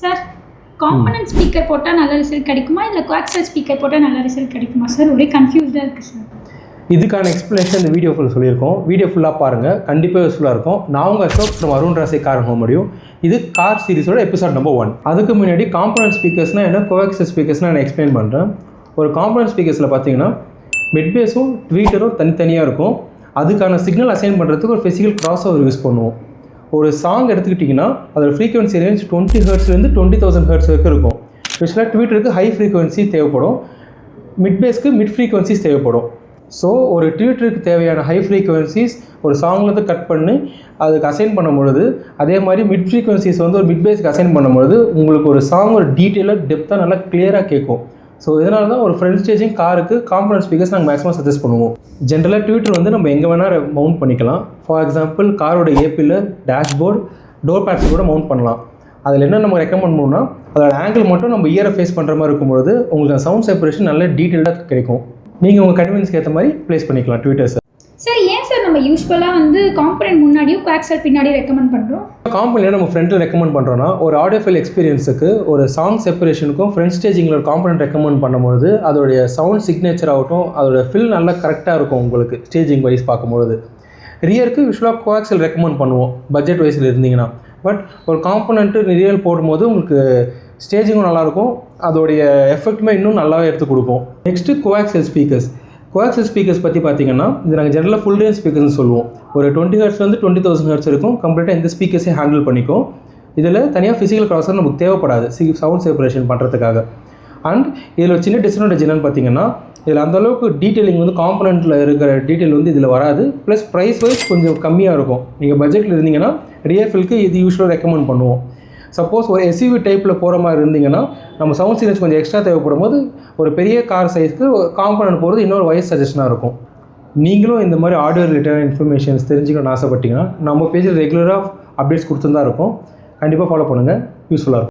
Sir component speaker போட்டால் நல்ல result கிடைக்குமா இல்லை கோஆக்சியல் ஸ்பீக்கர் போட்டால் நல்ல ரிசல்ட் கிடைக்குமா சார்? ஒரே கன்ஃபியூஸ்டாக இருக்குது சார். இதுக்கான எக்ஸ்ப்ளனேஷன் இந்த வீடியோ ஃபுல் சொல்லியிருக்கோம். வீடியோ ஃபுல்லாக பாருங்கள், கண்டிப்பாக யூஸ்ஃபுல்லாக இருக்கும். நான் உங்கள் அசோக் ஃப்ரம் அருண் ராசி கார் ஹோம் முடியும். இது கார் சீரிஸோட எபிசோட் நம்பர் 1. அதுக்கு முன்னாடி காம்பனன்ட் ஸ்பீக்கர்ஸ்னால் என்ன, கோஆக்சியல் ஸ்பீக்கர்ஸ்னால் நான் எக்ஸ்பிளைன் பண்ணுறேன். ஒரு காம்பனன்ட் ஸ்பீக்கர்ஸில் பார்த்தீங்கன்னா மிட் பேஸும் ட்வீட்டரும் தனித்தனியாக இருக்கும். அதுக்கான சிக்னல் அசைன் பண்ணுறதுக்கு ஒரு ஃபிசிக்கல் கிராஸ் ஓவர் யூஸ் பண்ணுவோம். ஒரு சாங் எடுத்துக்கிட்டிங்கன்னா அதோட ஃப்ரீக்வன்சி ரேஞ்ச் 20 ஹெர்ட்ஸ்லேருந்து 20,000 ஹெர்ட்ஸ் வரைக்கும் இருக்கும். ஸ்பெஷலாக ட்வீட்டருக்கு ஹை ஃப்ரீக்வன்சி தேவைப்படும், மிட் பேஸ்க்கு மிட் ஃப்ரீக்வன்சிஸ் தேவைப்படும். ஸோ ஒரு ட்வீட்டருக்கு தேவையான ஹை ஃப்ரீக்வன்சிஸ் ஒரு சாங்லேருந்து கட் பண்ணி அதுக்கு அசைன் பண்ணும்பொழுது, அதே மாதிரி மிட் ஃப்ரீக்வன்சிஸ் வந்து ஒரு மிட் பேஸ்க்கு அசைன் பண்ணும்பொழுது உங்களுக்கு ஒரு சாங் ஒரு டீட்டெயிலாக டெப்த்தாக நல்லா கிளியராக கேட்கும். ஸோ இதனால தான் ஒரு ஃப்ரண்ட் ஸ்டேஜிங் காருக்கு காம்பனன்ட் ஸ்பீக்கர்ஸ் நாங்கள் மேக்ஸிமம் சஜஸ்ட் பண்ணுவோம். ஜென்ரலாக ட்வீட்டர் வந்து நம்ம எங்கே வேணால் மவுண்ட் பண்ணிக்கலாம். ஃபார் எக்ஸாம்பிள் காரோட ஏபியில் டேஷ்போர்டு, டோர் பேட்ஸ் கூட மவுண்ட் பண்ணலாம். அதில் என்ன நம்ம ரெக்கமெண்ட் பண்ணோம்னா அதோட ஆங்கிள் மட்டும் நம்ம இயரை ஃபேஸ் பண்ணுற மாதிரி இருக்கும்போது உங்களுக்கு சவுண்ட் செப்பரேஷன் நல்ல டீட்டெயிலாக கிடைக்கும். நீங்கள் உங்கள் கன்வீனியன்ஸ்க்கு ஏற்ற மாதிரி ப்ளேஸ் பண்ணிக்கலாம் ட்வீட்டர்ஸ். சார் ஏன் சார் நம்ம யூஸ்வலாக வந்து காம்பனன்ட் முன்னாடியும் கோஆக்சியல் பின்னாடியும் ரெக்கமெண்ட் பண்ணுறோம்? காம்பனன்ட் நம்ம ஃப்ரண்ட்டில் ரெக்கமெண்ட் பண்ணுறோன்னா ஒரு ஆடியோ ஃபைல் எக்ஸ்பீரியன்ஸுக்கு ஒரு சாங் செப்பரேஷனுக்கும் ஃப்ரண்ட் ஸ்டேஜிங்கில் ஒரு காம்பனன்ட் ரெக்கமெண்ட் பண்ணும்போது அதோடைய சவுண்ட் சிக்னேச்சர் ஆகட்டும், அதோட ஃபில் நல்லா கரெக்டாக இருக்கும் உங்களுக்கு ஸ்டேஜிங் வைஸ் பார்க்கும்போது. ரியருக்கு யூஸ்வலாக கோஆக்சியல் ரெக்கமெண்ட் பண்ணுவோம் பட்ஜெட் வைஸில் இருந்தீங்கன்னா. பட் ஒரு காம்பனன்ட்டு ரியல் போடும்போது உங்களுக்கு ஸ்டேஜிங்கும் நல்லாயிருக்கும், அதோடைய எஃபெக்ட்டுமே இன்னும் நல்லாவே எடுத்து கொடுக்கும். Next coaxial speakers. Coaxial speakers பற்றி பார்த்தீங்கன்னா இது நாங்கள் ஜெனரலாக ஃபுல் ரேஞ்ச் ஸ்பீக்கர்ஸ்னு சொல்லுவோம். ஒரு 20 ஹெர்ட்ஸ்லேருந்து 20,000 ஹெர்ட்ஸ் இருக்கும். கம்ப்ளீட்டாக இந்த ஸ்பீக்கர்ஸே ஹேண்டில் பண்ணிக்கும். இதில் தனியாக ஃபிசிக்கல் க்ராஸர் நமக்கு தேவைப்படாது சவுண்ட் செப்பரேஷன் பண்ணுறதுக்காக. அண்ட் இதில் ஒரு சின்ன டிஸ்அட்வான்டேஜ் என்னென்னு பார்த்தீங்கன்னா இதில் அந்தளவுக்கு டீட்டெயிலிங் வந்து காம்பனண்ட்டில் இருக்கிற டீட்டெயில் வந்து இதில் வராது. ப்ளஸ் ப்ரைஸ் வைஸ் கொஞ்சம் கம்மியாக இருக்கும். நீங்கள் பட்ஜெட்டில் இருந்தீங்கன்னா ரியர் ஃபில்க்கு இது யூஸ்வலாக ரெக்கமெண்ட் பண்ணுவோம். சப்போஸ் ஒரு எஸ்யூவி டைப்பில் போகிற மாதிரி இருந்தீங்கன்னா நம்ம சவுண்ட் சீரிஸ் கொஞ்சம் எக்ஸ்ட்ரா தேவைப்படும் போது ஒரு பெரிய கார் சைஸ்க்கு காம்பனன்ட் போகிறது இன்னொரு வைஸ் சஜஷனாக இருக்கும். நீங்களும் இந்த மாதிரி ஆடியோ ரிலேட்டட் இன்ஃபர்மேஷன்ஸ் தெரிஞ்சுக்கணும்னு ஆசைப்பட்டீங்கன்னா நம்ம பேஜில் ரெகுலராக அப்டேட்ஸ் கொடுத்துருந்தா இருக்கும். கண்டிப்பாக ஃபாலோ பண்ணுங்கள், யூஸ்ஃபுல்லாக இருக்கும்.